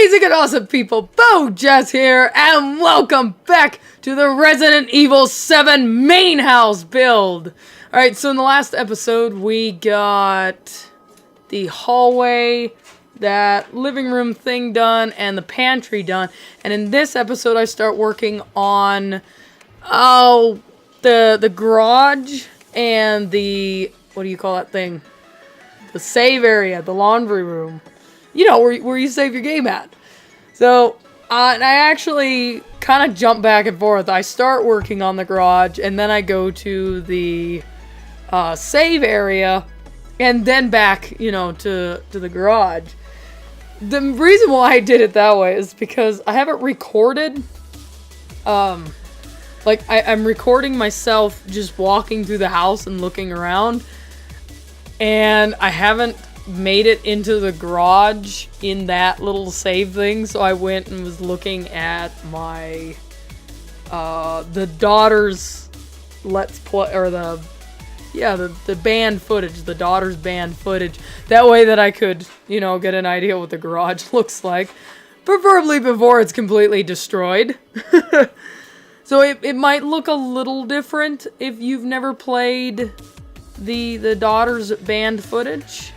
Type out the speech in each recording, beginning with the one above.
amazing and awesome people, BoJess here, and welcome back to the Resident Evil 7 main house build. Alright, so in the last episode, we got the hallway, that living room thing done, and the pantry done. And in this episode, I start working on, the garage and the, what do you call that thing? The save area, the laundry room. You know, where you save your game at. So, and I actually kind of jump back and forth. I start working on the garage, and then I go to the save area, and then back, you know, to the garage. The reason why I did it that way is because I haven't recorded, like, I'm recording myself just walking through the house and looking around, and I haven't made it into the garage in that little save thing, so I went and was looking at my the daughter's let's play, or the band footage, the daughter's band footage, that way that I could, you know, get an idea what the garage looks like, preferably before it's completely destroyed. So it might look a little different if you've never played the daughter's band footage.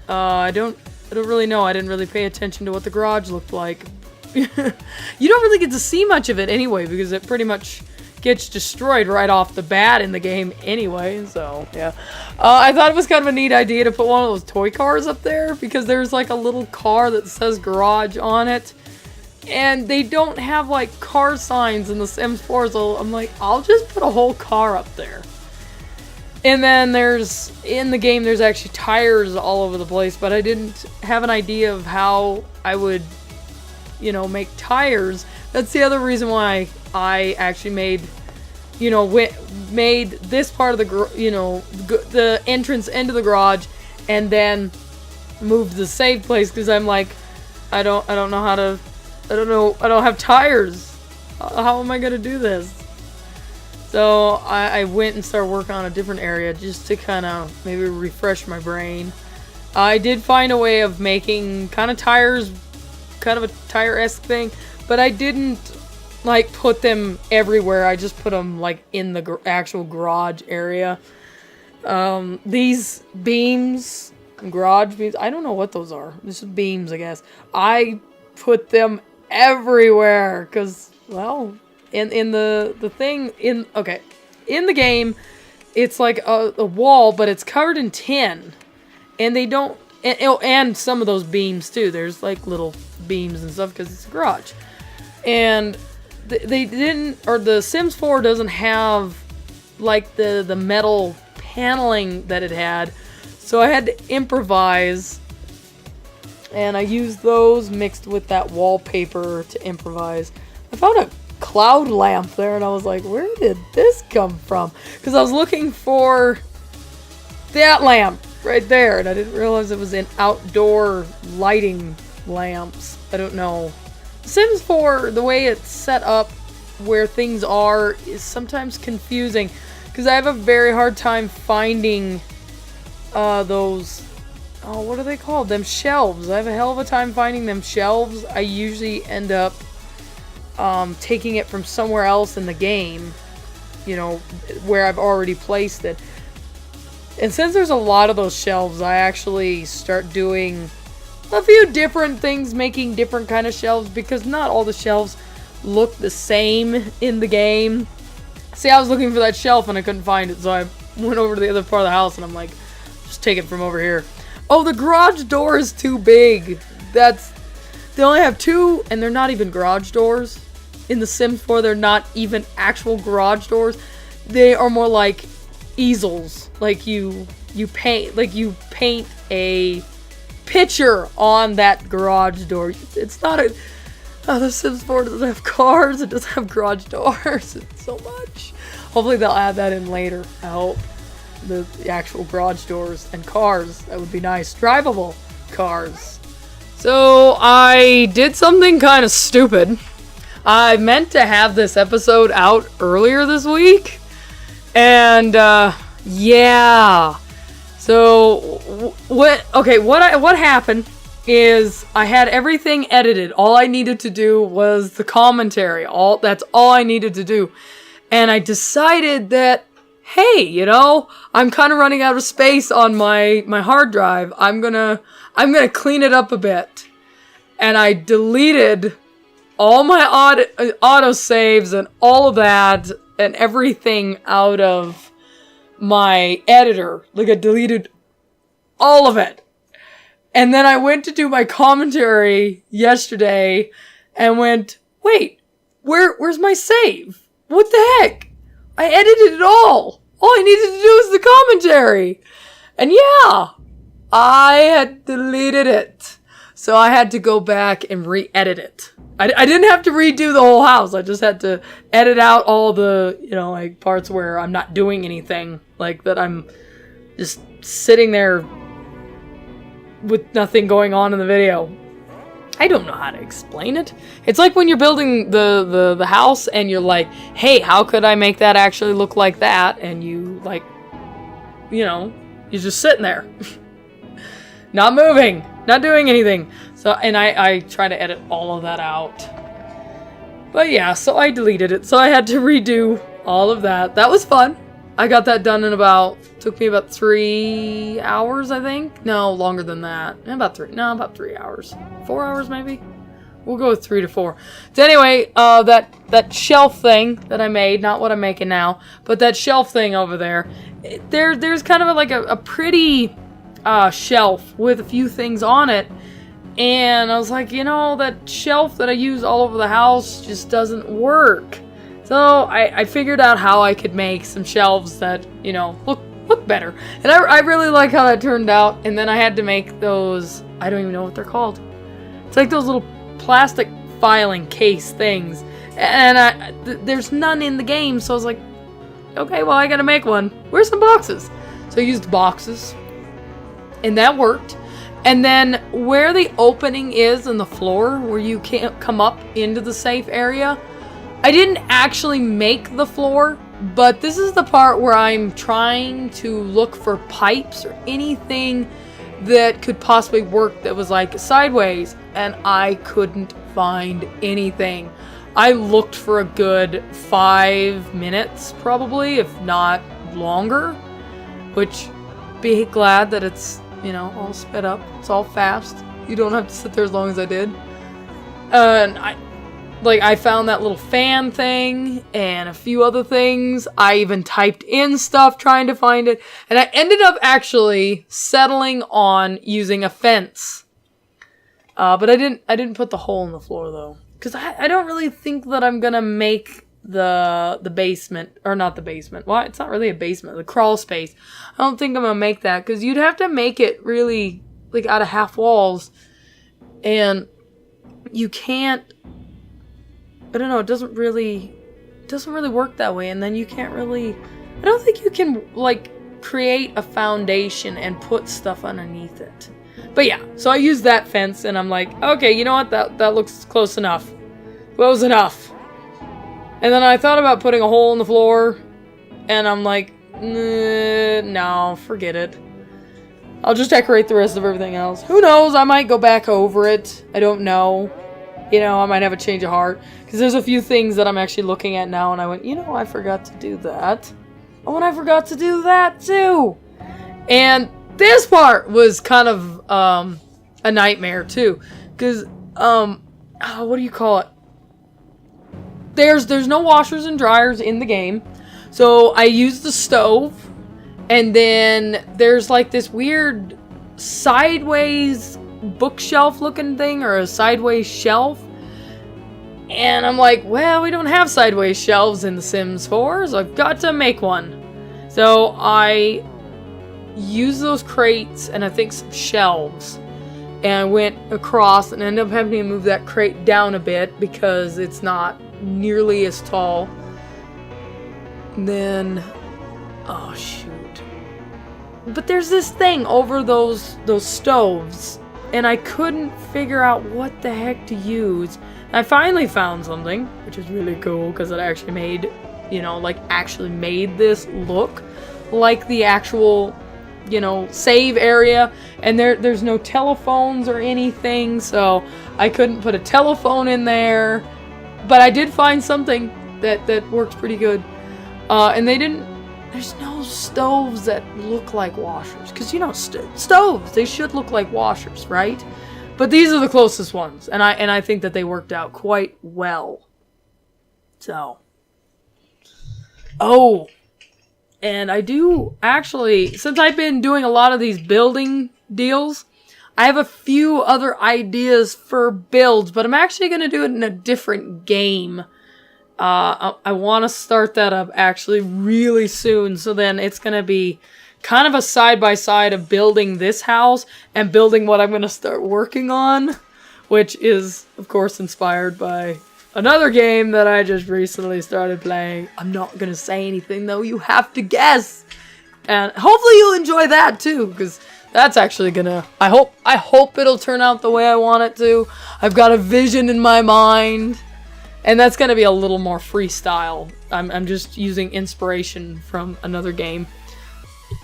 I don't really know. I didn't really pay attention to what the garage looked like. You don't really get to see much of it anyway, because it pretty much gets destroyed right off the bat in the game anyway, so, yeah. I thought it was kind of a neat idea to put one of those toy cars up there, because there's like a little car that says garage on it, and they don't have like car signs in the Sims 4, so I'm like, I'll just put a whole car up there. And then in the game, there's actually tires all over the place, but I didn't have an idea of how I would, you know, make tires. That's the other reason why I actually made this part of the, the entrance into the garage, and then moved the save place, because I'm like, I don't have tires. How am I gonna do this? So I went and started working on a different area just to kind of maybe refresh my brain. I did find a way of making kind of tires, kind of a tire-esque thing, but I didn't like put them everywhere. I just put them like in the actual garage area. These beams, garage beams, I don't know what those are. This is beams, I guess. I put them everywhere because, well, in the thing, in the game, it's like a wall, but it's covered in tin, and they don't, and some of those beams too, there's like little beams and stuff because it's a garage, and they didn't, or the Sims 4 doesn't have like the metal paneling that it had, so I had to improvise, and I used those mixed with that wallpaper to improvise. I found a cloud lamp there, and I was like, where did this come from? Because I was looking for that lamp right there, and I didn't realize it was in outdoor lighting lamps. I don't know. Sims 4, the way it's set up where things are is sometimes confusing, because I have a very hard time finding those, what are they called? Them shelves. I have a hell of a time finding them shelves. I usually end up taking it from somewhere else in the game, you know, where I've already placed it. And since there's a lot of those shelves, I actually start doing a few different things, making different kind of shelves, because not all the shelves look the same in the game. See, I was looking for that shelf and I couldn't find it, so I went over to the other part of the house and I'm like, just take it from over here. Oh, the garage door is too big. They only have two, and they're not even garage doors. In The Sims 4, they're not even actual garage doors. They are more like easels. Like you paint a picture on that garage door. It's not a... Oh, The Sims 4 doesn't have cars. It doesn't have garage doors. It's so much. Hopefully they'll add that in later. I hope. The actual garage doors and cars. That would be nice. Drivable cars. So, I did something kind of stupid. I meant to have this episode out earlier this week, and yeah. So what happened is I had everything edited. All I needed to do was the commentary. That's all I needed to do. And I decided that, hey, you know, I'm kind of running out of space on my hard drive. I'm gonna clean it up a bit. And I deleted all my auto saves and all of that and everything out of my editor. Like, I deleted all of it. And then I went to do my commentary yesterday and went, wait, where's my save? What the heck? I edited it all. All I needed to do was the commentary. And yeah, I had deleted it. So I had to go back and re-edit it. I didn't have to redo the whole house. I just had to edit out all the, you know, like parts where I'm not doing anything. Like that I'm just sitting there with nothing going on in the video. I don't know how to explain it. It's like when you're building the house and you're like, hey, how could I make that actually look like that? And you like, you know, you're just sitting there. Not moving, not doing anything. So, and I try to edit all of that out. But yeah, so I deleted it. So I had to redo all of that. That was fun. I got that done in took me about 3 hours, I think. No, longer than that. About 3 hours. 4 hours, maybe? We'll go with 3 to 4. So anyway, that shelf thing that I made, not what I'm making now, but that shelf thing over there, there's kind of like a pretty shelf with a few things on it. And I was like, you know, that shelf that I use all over the house just doesn't work. So I figured out how I could make some shelves that, you know, look better. And I really like how that turned out. And then I had to make those, I don't even know what they're called. It's like those little plastic filing case things. And there's none in the game, so I was like, okay, well, I gotta make one. Where's some boxes? So I used boxes. And that worked. And then where the opening is in the floor, where you can't come up into the safe area, I didn't actually make the floor, but this is the part where I'm trying to look for pipes or anything that could possibly work that was like sideways, and I couldn't find anything. I looked for a good 5 minutes, probably, if not longer, which be glad that it's, you know, all sped up. It's all fast. You don't have to sit there as long as I did. And I found that little fan thing and a few other things. I even typed in stuff trying to find it. And I ended up actually settling on using a fence. But I didn't put the hole in the floor though. Because I don't really think that I'm gonna make the basement, or not the basement. Well, it's not really a basement, the crawl space. I don't think I'm gonna make that, because you'd have to make it really like out of half walls. And you can't, I don't know, it doesn't really work that way. And then you can't really, I don't think you can like create a foundation and put stuff underneath it. But yeah, so I used that fence and I'm like, okay, you know what, that looks close enough. Close enough. And then I thought about putting a hole in the floor and I'm like, no, forget it. I'll just decorate the rest of everything else. Who knows, I might go back over it. I don't know. You know, I might have a change of heart. Because there's a few things that I'm actually looking at now and I went, you know, I forgot to do that. Oh, and I forgot to do that too. And this part was kind of a nightmare too. Because, what do you call it? There's no washers and dryers in the game. So I used the stove. And then there's like this weird sideways bookshelf looking thing, or a sideways shelf. And I'm like, well, we don't have sideways shelves in The Sims 4, so I've got to make one. So I used those crates and I think some shelves. And I went across and ended up having to move that crate down a bit because it's not nearly as tall. And then, oh shoot. But there's this thing over those stoves. And I couldn't figure out what the heck to use. I finally found something, which is really cool because it actually made, you know, like actually made this look like the actual save area, and there's no telephones or anything, so I couldn't put a telephone in there. But I did find something that worked pretty good. And there's no stoves that look like washers. Because, stoves, they should look like washers, right? But these are the closest ones. And I think that they worked out quite well. So. Oh. And I do, actually, since I've been doing a lot of these building deals, I have a few other ideas for builds, but I'm actually going to do it in a different game. I want to start that up actually really soon, so then it's going to be kind of a side-by-side of building this house and building what I'm going to start working on, which is, of course, inspired by another game that I just recently started playing. I'm not going to say anything, though. You have to guess. And hopefully you'll enjoy that, too, because that's actually gonna... I hope it'll turn out the way I want it to. I've got a vision in my mind. And that's gonna be a little more freestyle. I'm just using inspiration from another game.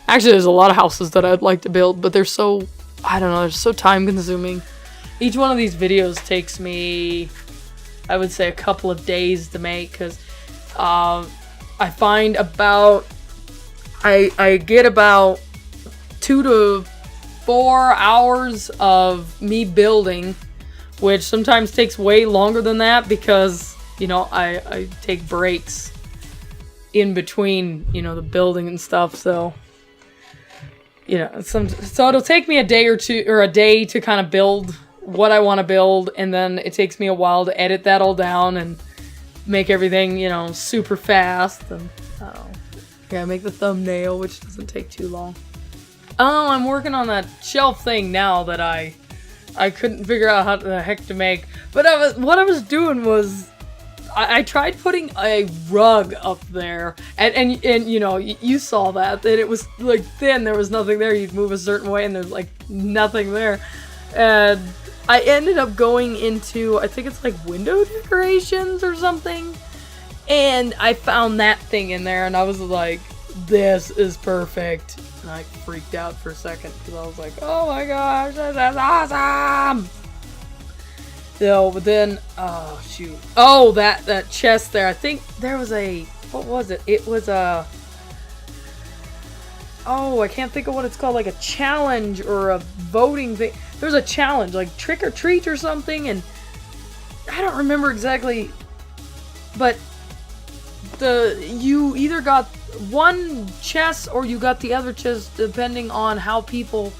Actually, there's a lot of houses that I'd like to build, but they're so... I don't know, they're so time-consuming. Each one of these videos takes me... I would say a couple of days to make, because I find about... I get about 2 to 4 hours of me building, which sometimes takes way longer than that because, I take breaks in between, the building and stuff, so, so it'll take me a day or two, or a day to kind of build what I want to build, and then it takes me a while to edit that all down and make everything, super fast, and, I don't know. Yeah, make the thumbnail, which doesn't take too long. Oh, I'm working on that shelf thing now that I couldn't figure out how the heck to make. But what I was doing was I tried putting a rug up there, and you saw that it was like thin. There was nothing there. You'd move a certain way, and there's like nothing there. And I ended up going into, I think it's like window decorations or something. And I found that thing in there, and I was like, this is perfect. And I freaked out for a second, because I was like, oh my gosh, this is awesome! So, but then, oh shoot. Oh, that chest there, I think there was a, what was it? It was a, oh, I can't think of what it's called, like a challenge or a voting thing. There's a challenge, like trick or treat or something, and I don't remember exactly, but you either got one chest or you got the other chest depending on how people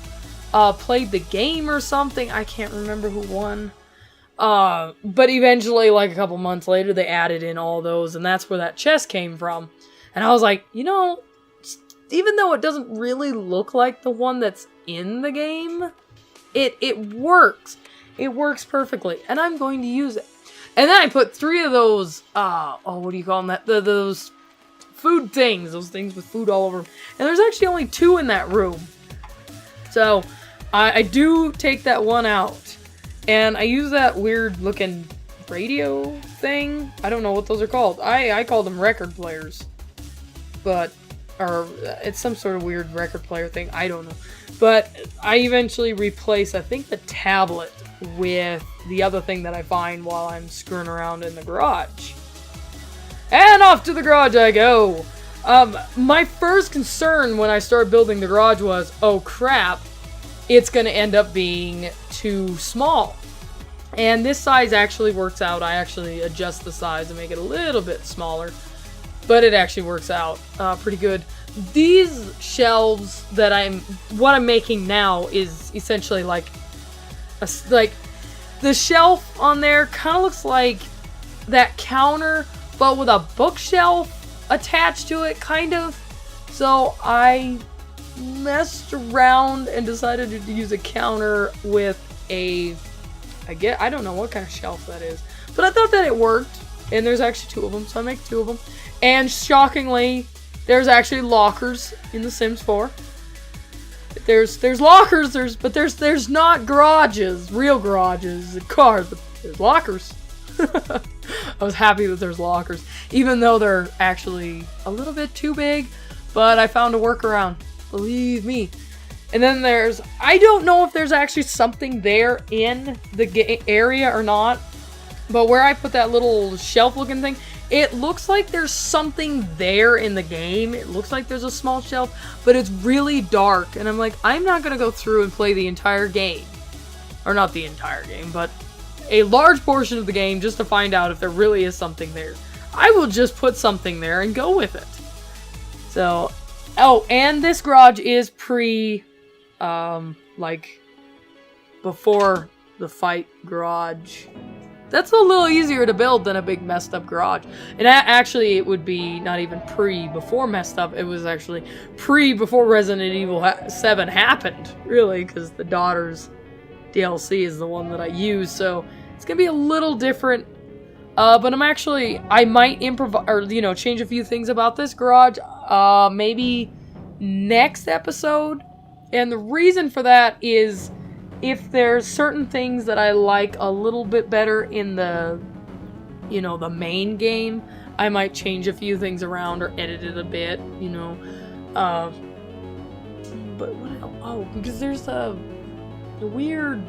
played the game or something. I can't remember who won. But eventually, like a couple months later, they added in all those, and that's where that chest came from. And I was like, even though it doesn't really look like the one that's in the game, it works. It works perfectly, and I'm going to use it. And then I put 3 of those, what do you call them? Those food things. Those things with food all over them. And there's actually only 2 in that room. So, I do take that one out. And I use that weird looking radio thing. I don't know what those are called. I call them record players. Or it's some sort of weird record player thing. I don't know. But I eventually replace, I think, the tablet with the other thing that I find while I'm screwing around in the garage. And off to the garage I go. My first concern when I started building the garage was, oh crap, it's going to end up being too small. And this size actually works out. I actually adjust the size and make it a little bit smaller. But it actually works out pretty good. These shelves that what I'm making now is essentially like the shelf on there kind of looks like that counter, but with a bookshelf attached to it, kind of. So I messed around and decided to use a counter with I don't know what kind of shelf that is, but I thought that it worked. And there's actually 2 of them, so I make 2 of them. And shockingly, there's actually lockers in The Sims 4. There's lockers, but there's not garages, real garages, and cars, but there's lockers. I was happy that there's lockers, even though they're actually a little bit too big, but I found a workaround, believe me. And then I don't know if there's actually something there in the area or not, but where I put that little shelf looking thing, it looks like there's something there in the game. It looks like there's a small shelf, but it's really dark. And I'm like, I'm not going to go through and play the entire game. Or not the entire game, but a large portion of the game just to find out if there really is something there. I will just put something there and go with it. So, oh, and this garage is like, before the fight garage. That's a little easier to build than a big messed up garage. And actually, it would be not even before messed up. It was actually before Resident Evil 7 happened, really, because the daughter's DLC is the one that I use. So it's gonna be a little different. But I might improvise, or, change a few things about this garage, maybe next episode. And the reason for that is if there's certain things that I like a little bit better in the, the main game, I might change a few things around or edit it a bit, but what else? Oh, because there's a weird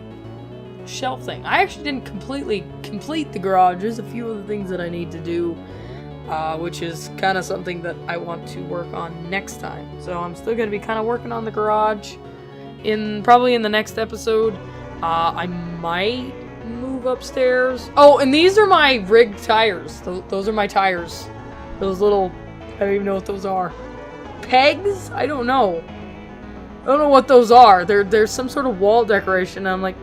shelf thing. I actually didn't completely complete the garage. There's a few other things that I need to do, which is kind of something that I want to work on next time. So I'm still going to be kind of working on the garage. Probably in the next episode, I might move upstairs. Oh, and these are my rigged tires. Those are my tires. Those little, I don't even know what those are. Pegs? I don't know. I don't know what those are. There's some sort of wall decoration. And I'm like,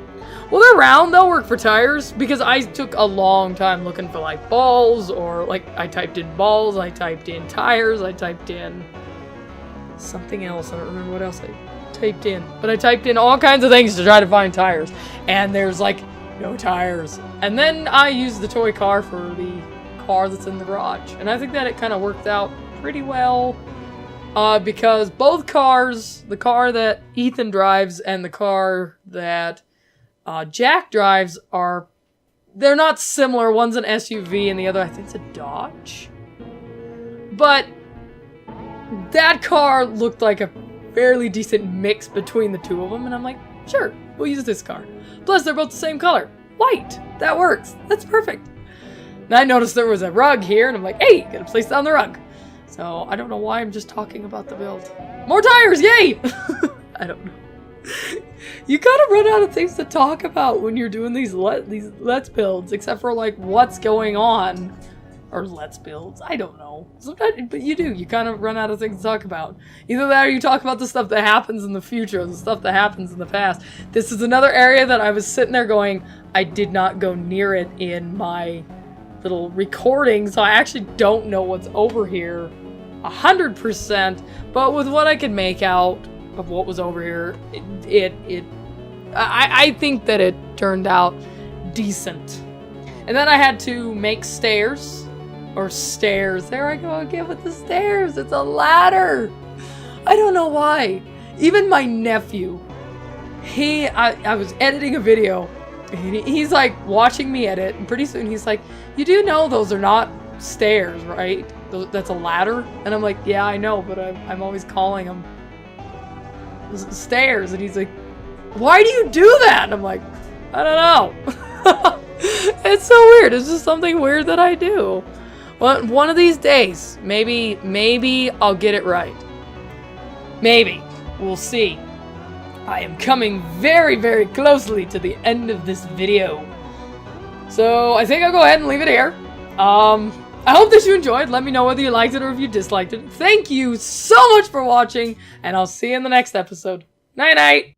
well, they're round. They'll work for tires. Because I took a long time looking for, like, balls. Or, like, I typed in balls. I typed in tires. I typed in something else. I don't remember what else I typed in. But I typed in all kinds of things to try to find tires. And there's, like, no tires. And then I used the toy car for the car that's in the garage. And I think that it kind of worked out pretty well. Because both cars, the car that Ethan drives and the car that Jack drives they're not similar. One's an SUV and the other, I think it's a Dodge. But that car looked like a fairly decent mix between the two of them. And I'm like, sure, we'll use this car. Plus, they're both the same color. White. That works. That's perfect. And I noticed there was a rug here and I'm like, hey, gotta place down the rug. So, I don't know why I'm just talking about the build. More tires! Yay! I don't know. You kind of run out of things to talk about when you're doing these Let's Builds, except for, like, what's going on. Or Let's Builds. I don't know. Sometimes, but you do. You kind of run out of things to talk about. Either that or you talk about the stuff that happens in the future, or the stuff that happens in the past. This is another area that I was sitting there going, I did not go near it in my little recording, so I actually don't know what's over here 100%, but with what I could make out of what was over here, I think that it turned out decent. And then I had to make stairs, there I go again with the stairs, it's a ladder. I don't know why. Even my nephew, I was editing a video, and he's like watching me edit, and pretty soon he's like, you do know those are not stairs, right? That's a ladder? And I'm like, yeah, I know, but I'm always calling them stairs. And he's like, why do you do that? And I'm like, I don't know. It's so weird. It's just something weird that I do. Well, one of these days, maybe I'll get it right. Maybe. We'll see. I am coming very, very closely to the end of this video. So I think I'll go ahead and leave it here. I hope that you enjoyed. Let me know whether you liked it or if you disliked it. Thank you so much for watching, and I'll see you in the next episode. Night-night!